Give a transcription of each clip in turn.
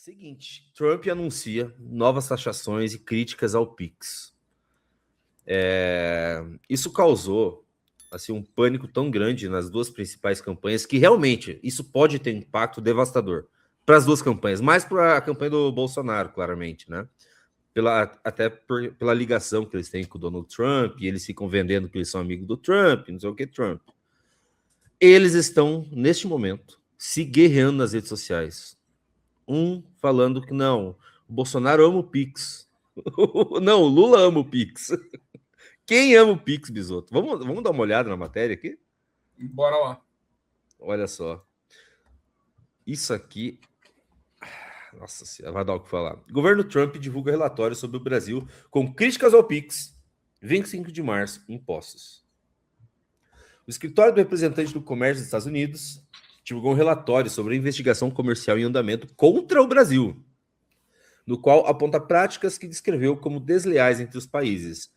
Seguinte, Trump anuncia novas taxações e críticas ao Pix. Isso causou assim, um pânico tão grande nas duas principais campanhas que realmente isso pode ter impacto devastador para as duas campanhas, mais para a campanha do Bolsonaro, claramente, né? Pela ligação que eles têm com o Donald Trump, e eles ficam vendendo que eles são amigos do Trump, não sei o que, Trump. Eles estão, neste momento, se guerreando nas redes sociais. Um falando que não, o Bolsonaro ama o Pix. Não, o Lula ama o Pix. Quem ama o Pix, Bisoto? Vamos dar uma olhada na matéria aqui? Bora lá. Olha só. Isso aqui... Nossa senhora, vai dar o que falar. Governo Trump divulga relatório sobre o Brasil com críticas ao Pix. 25 de março, impostos. O escritório do representante do comércio dos Estados Unidos divulgou um relatório sobre a investigação comercial em andamento contra o Brasil, no qual aponta práticas que descreveu como desleais entre os países.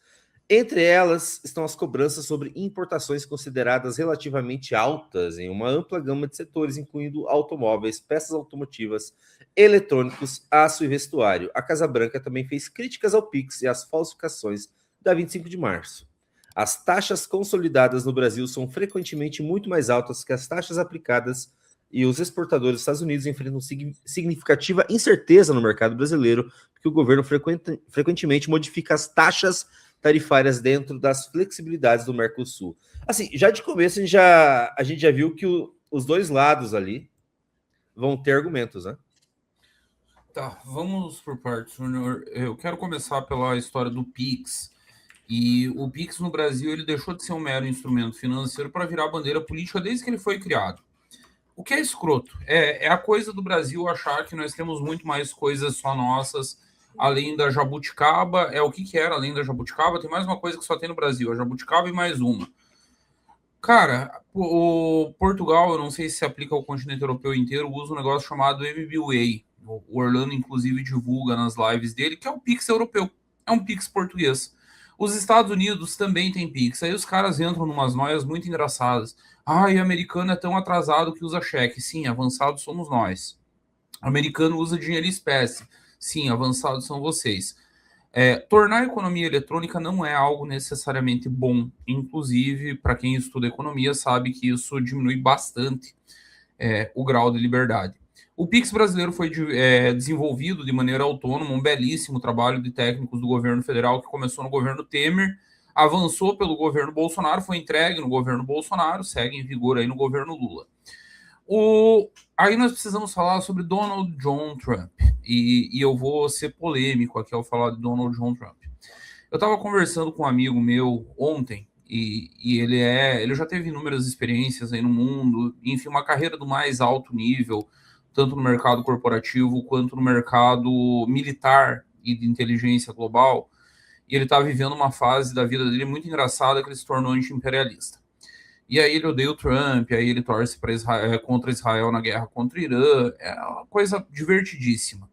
Entre elas estão as cobranças sobre importações consideradas relativamente altas em uma ampla gama de setores, incluindo automóveis, peças automotivas, eletrônicos, aço e vestuário. A Casa Branca também fez críticas ao Pix e às falsificações da 25 de março. As taxas consolidadas no Brasil são frequentemente muito mais altas que as taxas aplicadas e os exportadores dos Estados Unidos enfrentam significativa incerteza no mercado brasileiro, porque o governo frequentemente modifica as taxas tarifárias dentro das flexibilidades do Mercosul. Assim, já de começo a gente já viu que os dois lados ali vão ter argumentos, né? Tá, vamos por partes, Júnior. Eu quero começar pela história do Pix. E o Pix no Brasil ele deixou de ser um mero instrumento financeiro para virar bandeira política desde que ele foi criado. O que é escroto? É a coisa do Brasil achar que nós temos muito mais coisas só nossas, além da jabuticaba. É o que era além da jabuticaba? Tem mais uma coisa que só tem no Brasil, a jabuticaba e mais uma. Cara, o Portugal, eu não sei se aplica ao continente europeu inteiro, usa um negócio chamado MBWay. O Orlando, inclusive, divulga nas lives dele, que é o Pix europeu. É um Pix português. Os Estados Unidos também tem Pix. Aí os caras entram numas noias muito engraçadas. Ai, americano é tão atrasado que usa cheque. Sim, avançados somos nós. Americano usa dinheiro em espécie. Sim, avançados são vocês. Tornar a economia eletrônica não é algo necessariamente bom. Inclusive, para quem estuda economia, sabe que isso diminui bastante o grau de liberdade. O Pix brasileiro foi desenvolvido de maneira autônoma, um belíssimo trabalho de técnicos do governo federal que começou no governo Temer, avançou pelo governo Bolsonaro, foi entregue no governo Bolsonaro, segue em vigor aí no governo Lula. Aí nós precisamos falar sobre Donald John Trump, e eu vou ser polêmico aqui ao falar de Donald John Trump. Eu estava conversando com um amigo meu ontem, e ele já teve inúmeras experiências aí no mundo, enfim, uma carreira do mais alto nível, tanto no mercado corporativo quanto no mercado militar e de inteligência global, e ele está vivendo uma fase da vida dele muito engraçada que ele se tornou anti-imperialista. E aí ele odeia o Trump, aí ele torce contra Israel na guerra contra o Irã, é uma coisa divertidíssima.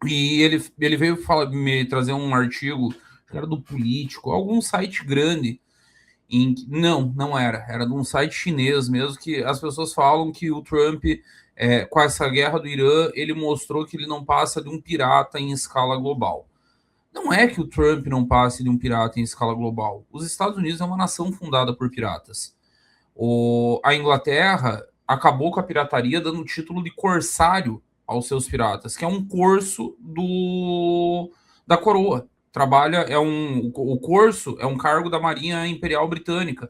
E ele veio me trazer um artigo, que era do Político, algum site grande, não era de um site chinês mesmo, que as pessoas falam que o Trump, com essa guerra do Irã, ele mostrou que ele não passa de um pirata em escala global. Não é que o Trump não passe de um pirata em escala global. Os Estados Unidos é uma nação fundada por piratas. A Inglaterra acabou com a pirataria dando o título de corsário aos seus piratas, que é um corso da coroa. O corso é um cargo da Marinha Imperial Britânica.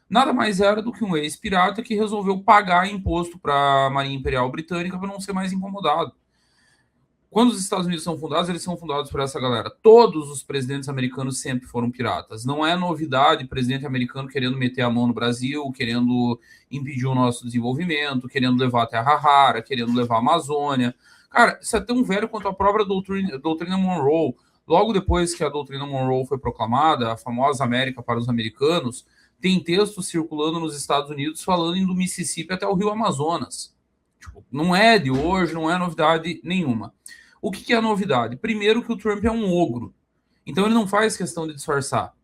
Nada mais era do que um ex-pirata que resolveu pagar imposto para a Marinha Imperial Britânica para não ser mais incomodado. Quando os Estados Unidos são fundados, eles são fundados por essa galera. Todos os presidentes americanos sempre foram piratas. Não é novidade presidente americano querendo meter a mão no Brasil, querendo impedir o nosso desenvolvimento, querendo levar a terra rara, querendo levar a Amazônia. Cara, isso é tão velho quanto a própria doutrina Monroe. Logo depois que a doutrina Monroe foi proclamada, a famosa América para os americanos, tem textos circulando nos Estados Unidos falando do Mississippi até o Rio Amazonas. Tipo, não é de hoje, não é novidade nenhuma. O que é a novidade? Primeiro que o Trump é um ogro. Então ele não faz questão de disfarçar.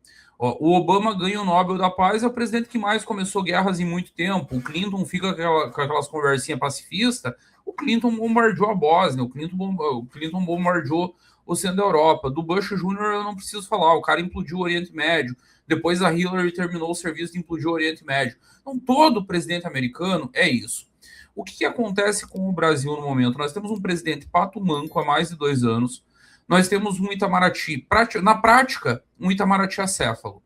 Ó, o Obama ganha o Nobel da Paz, é o presidente que mais começou guerras em muito tempo. O Clinton fica com aquelas conversinhas pacifistas. O Clinton bombardeou a Bósnia, o Clinton bombardeou o centro da Europa. Do Bush Jr. eu não preciso falar, o cara implodiu o Oriente Médio. Depois a Hillary terminou o serviço de implodir o Oriente Médio. Então todo presidente americano é isso. O que acontece com o Brasil no momento? Nós temos um presidente pato manco há mais de 2 anos. Nós temos um Itamaraty, na prática, um Itamaraty acéfalo.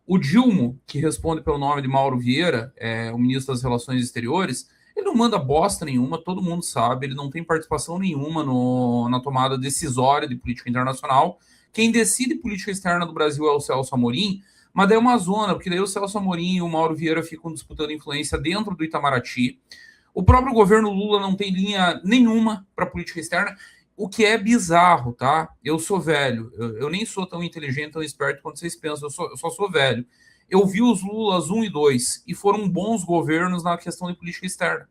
O Dilma, que responde pelo nome de Mauro Vieira, o ministro das Relações Exteriores, ele não manda bosta nenhuma, todo mundo sabe, ele não tem participação nenhuma na tomada decisória de política internacional. Quem decide política externa do Brasil é o Celso Amorim, mas daí é uma zona, porque daí o Celso Amorim e o Mauro Vieira ficam disputando influência dentro do Itamaraty. O próprio governo Lula não tem linha nenhuma para política externa, o que é bizarro, tá? Eu sou velho, eu nem sou tão inteligente, tão esperto quanto vocês pensam, eu só sou velho. Eu vi os Lulas 1 e 2 e foram bons governos na questão de política externa.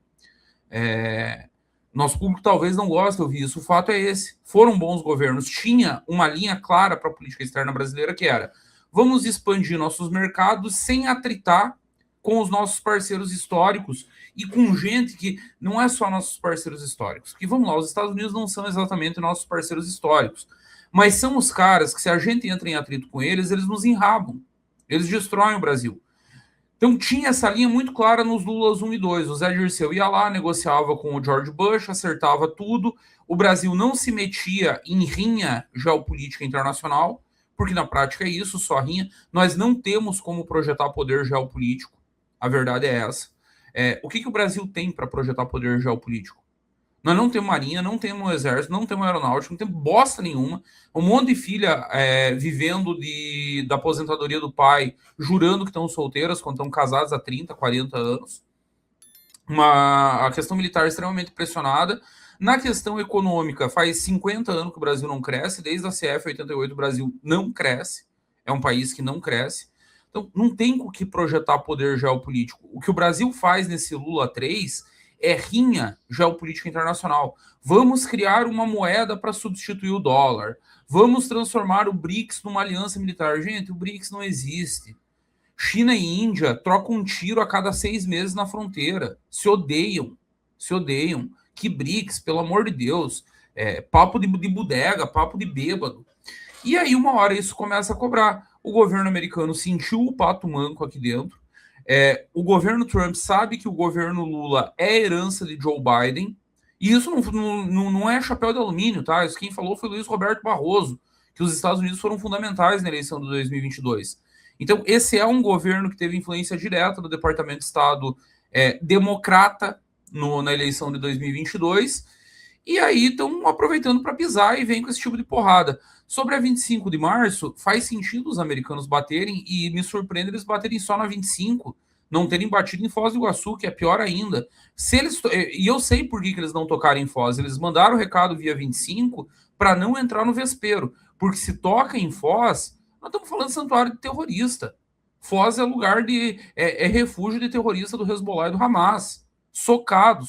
Nosso público talvez não goste de ouvir isso, o fato é esse. Foram bons governos, tinha uma linha clara para a política externa brasileira que era: vamos expandir nossos mercados sem atritar com os nossos parceiros históricos e com gente que não é só nossos parceiros históricos. Porque vamos lá, os Estados Unidos não são exatamente nossos parceiros históricos, mas são os caras que, se a gente entra em atrito com eles, eles nos enrabam, eles destroem o Brasil. Então tinha essa linha muito clara nos Lulas 1 e 2. O Zé Dirceu ia lá, negociava com o George Bush, acertava tudo. O Brasil não se metia em rinha geopolítica internacional, porque na prática é isso, só rinha. Nós não temos como projetar poder geopolítico. A verdade é essa. O que o Brasil tem para projetar poder geopolítico? Nós não temos marinha, não temos exército, não temos aeronáutica, não temos bosta nenhuma. Um monte de filha vivendo da aposentadoria do pai, jurando que estão solteiras quando estão casadas há 30, 40 anos. A questão militar extremamente pressionada. Na questão econômica, faz 50 anos que o Brasil não cresce. Desde a CF 88, o Brasil não cresce. É um país que não cresce. Então, não tem o que projetar poder geopolítico. O que o Brasil faz nesse Lula 3 é rinha geopolítica internacional. Vamos criar uma moeda para substituir o dólar. Vamos transformar o BRICS numa aliança militar. Gente, o BRICS não existe. China e Índia trocam um tiro a cada 6 meses na fronteira. Se odeiam. Se odeiam. Que BRICS, pelo amor de Deus. Papo de bodega, papo de bêbado. E aí, uma hora, isso começa a cobrar. O governo americano sentiu o pato manco aqui dentro. O governo Trump sabe que o governo Lula é herança de Joe Biden. E isso não é chapéu de alumínio, tá? Isso quem falou foi Luiz Roberto Barroso, que os Estados Unidos foram fundamentais na eleição de 2022. Então, esse é um governo que teve influência direta do Departamento de Estado democrata na eleição de 2022. E aí estão aproveitando para pisar e vem com esse tipo de porrada. Sobre a 25 de março, faz sentido os americanos baterem, e me surpreende eles baterem só na 25, não terem batido em Foz do Iguaçu, que é pior ainda. E eu sei por que eles não tocaram em Foz, eles mandaram o recado via 25 para não entrar no vespeiro, porque se toca em Foz, nós estamos falando de santuário de terrorista. Foz é lugar é refúgio de terrorista do Hezbollah e do Hamas. Socado.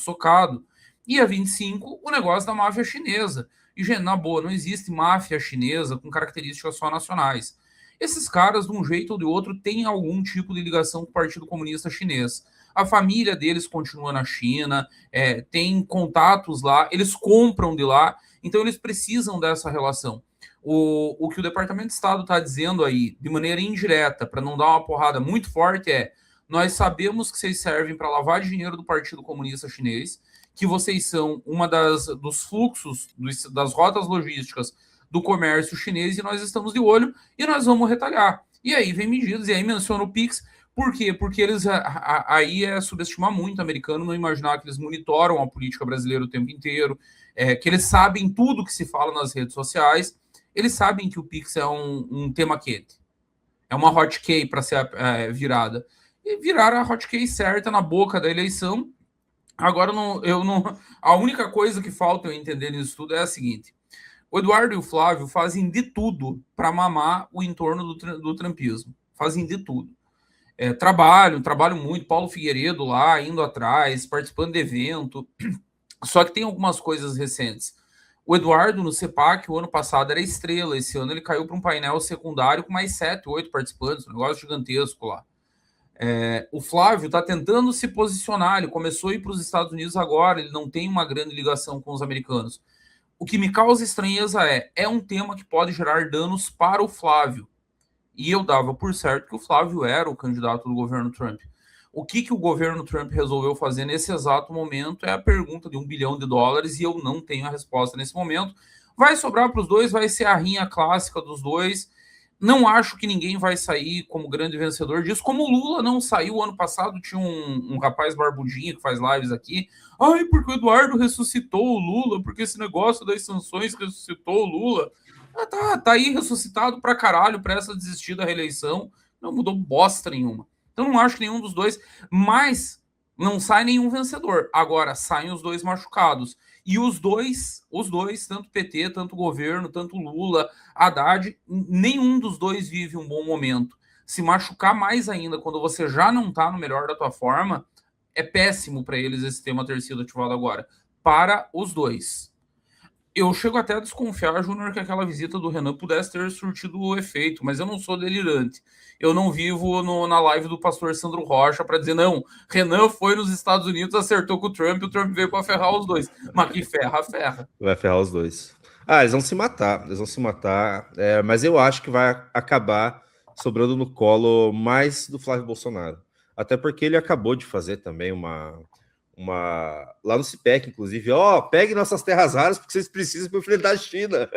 E a 25, o negócio da máfia chinesa. E, gente, na boa, não existe máfia chinesa com características só nacionais. Esses caras, de um jeito ou de outro, têm algum tipo de ligação com o Partido Comunista Chinês. A família deles continua na China, tem contatos lá, eles compram de lá, então eles precisam dessa relação. O que o Departamento de Estado está dizendo aí, de maneira indireta, para não dar uma porrada muito forte, nós sabemos que vocês servem para lavar dinheiro do Partido Comunista Chinês, que vocês são uma dos fluxos, das rotas logísticas do comércio chinês, e nós estamos de olho e nós vamos retalhar. E aí vem medidas, e aí menciona o PIX. Por quê? Porque eles aí subestimar muito o americano, não imaginar que eles monitoram a política brasileira o tempo inteiro, que eles sabem tudo que se fala nas redes sociais, eles sabem que o PIX é um tema quente, é uma hot key para ser virada. E viraram a hot key certa na boca da eleição. Agora, a única coisa que falta eu entender nisso tudo é a seguinte: o Eduardo e o Flávio fazem de tudo para mamar o entorno do trumpismo. Fazem de tudo. Trabalham muito. Paulo Figueiredo lá, indo atrás, participando de evento. Só que tem algumas coisas recentes. O Eduardo, no CEPAC, o ano passado era estrela. Esse ano ele caiu para um painel secundário com mais 7, 8 participantes, um negócio gigantesco lá. O Flávio está tentando se posicionar, ele começou a ir para os Estados Unidos agora, ele não tem uma grande ligação com os americanos. O que me causa estranheza é um tema que pode gerar danos para o Flávio. E eu dava por certo que o Flávio era o candidato do governo Trump. O que o governo Trump resolveu fazer nesse exato momento é a pergunta de $1 bilhão, e eu não tenho a resposta nesse momento. Vai sobrar para os dois, vai ser a rinha clássica dos dois. Não acho que ninguém vai sair como grande vencedor disso. Como o Lula não saiu ano passado, tinha um rapaz barbudinho que faz lives aqui. Ai, porque o Eduardo ressuscitou o Lula, porque esse negócio das sanções ressuscitou o Lula. Tá aí ressuscitado pra caralho, presta a desistir da reeleição. Não mudou bosta nenhuma. Então não acho que nenhum dos dois, mas não sai nenhum vencedor. Agora, saem os dois machucados. E os dois, tanto PT, tanto governo, tanto Lula, Haddad, nenhum dos dois vive um bom momento. Se machucar mais ainda quando você já não tá no melhor da tua forma, é péssimo para eles esse tema ter sido ativado agora. Para os dois. Eu chego até a desconfiar, Júnior, que aquela visita do Renan pudesse ter surtido o efeito, mas eu não sou delirante. Eu não vivo na live do pastor Sandro Rocha para dizer, não, Renan foi nos Estados Unidos, acertou com o Trump veio para ferrar os dois. Mas que ferra. Vai ferrar os dois. Eles vão se matar, mas eu acho que vai acabar sobrando no colo mais do Flávio Bolsonaro. Até porque ele acabou de fazer também uma lá no CIPEC, inclusive, pegue nossas terras raras porque vocês precisam para enfrentar a China.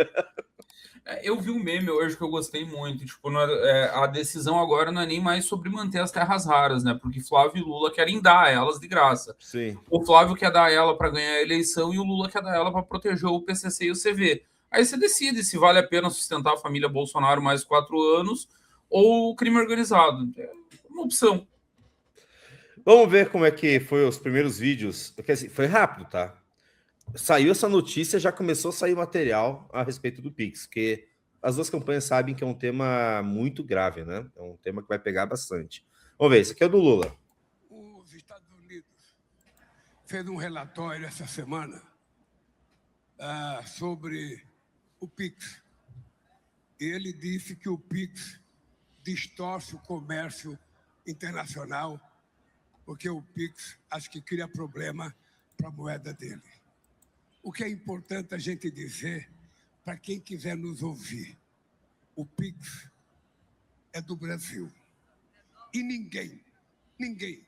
Eu vi um meme hoje que eu gostei muito, tipo, a decisão agora não é nem mais sobre manter as terras raras, né, porque Flávio e Lula querem dar elas de graça. Sim. O Flávio quer dar ela para ganhar a eleição e o Lula quer dar ela para proteger o PCC e o CV. Aí você decide se vale a pena sustentar a família Bolsonaro mais 4 anos ou o crime organizado. É uma opção. Vamos ver como é que foi os primeiros vídeos. Porque assim, foi rápido, tá? Saiu essa notícia, já começou a sair material a respeito do Pix, porque as duas campanhas sabem que é um tema muito grave, né? É um tema que vai pegar bastante. Vamos ver, esse aqui é do Lula. Os Estados Unidos fez um relatório essa semana sobre o Pix. E ele disse que o Pix distorce o comércio internacional, porque o Pix acho que cria problema para a moeda dele. O que é importante a gente dizer, para quem quiser nos ouvir, o Pix é do Brasil. E ninguém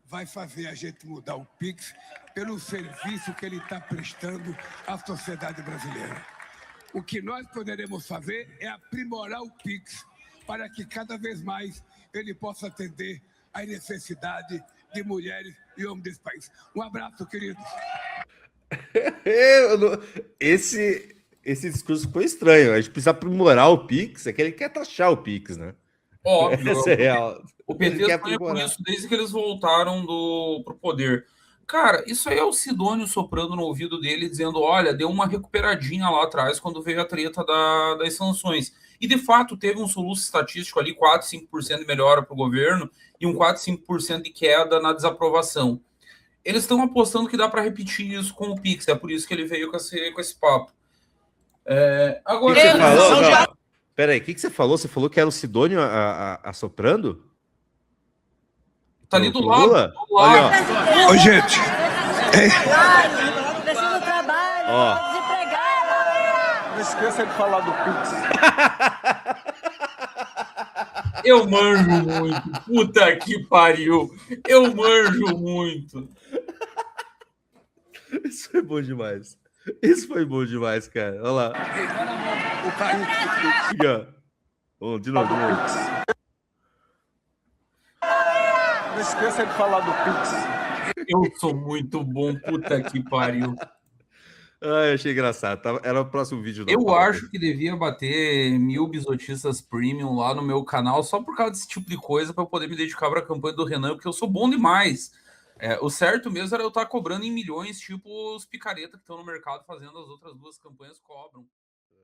vai fazer a gente mudar o Pix pelo serviço que ele está prestando à sociedade brasileira. O que nós poderemos fazer é aprimorar o Pix para que cada vez mais ele possa atender a necessidade de mulheres e homens desse país. Um abraço, queridos. Esse discurso foi estranho. A gente precisa aprimorar o Pix, é que ele quer taxar o Pix, né? Óbvio. Essa é real. O PT sonha por isso desde que eles voltaram pro poder. Cara, isso aí é o Sidônio soprando no ouvido dele, dizendo, olha, deu uma recuperadinha lá atrás quando veio a treta das sanções. E, de fato, teve um soluço estatístico ali, 4, 5% de melhora para o governo e um 4, 5% de queda na desaprovação. Eles estão apostando que dá para repetir isso com o Pix, é por isso que ele veio com esse papo. Agora... O que você falou? Não. Peraí, o que você falou? Você falou que era o Sidônio assoprando? Tá ali do lado. Ô, gente. Preciso trabalho, desempregado. Não esqueça de falar do Pix. Eu manjo muito. Puta que pariu. Eu manjo muito. Isso foi bom demais. Isso foi bom demais, cara. Olha lá. Aqui, ó. De novo. Não esqueça de falar do Pix. Eu sou muito bom, puta que pariu. Eu achei engraçado. Era o próximo vídeo. Eu acho que devia bater 1000 bisotistas premium lá no meu canal só por causa desse tipo de coisa para eu poder me dedicar para a campanha do Renan, porque eu sou bom demais. O certo mesmo era eu estar cobrando em milhões, tipo os picareta que estão no mercado fazendo as outras duas campanhas cobram.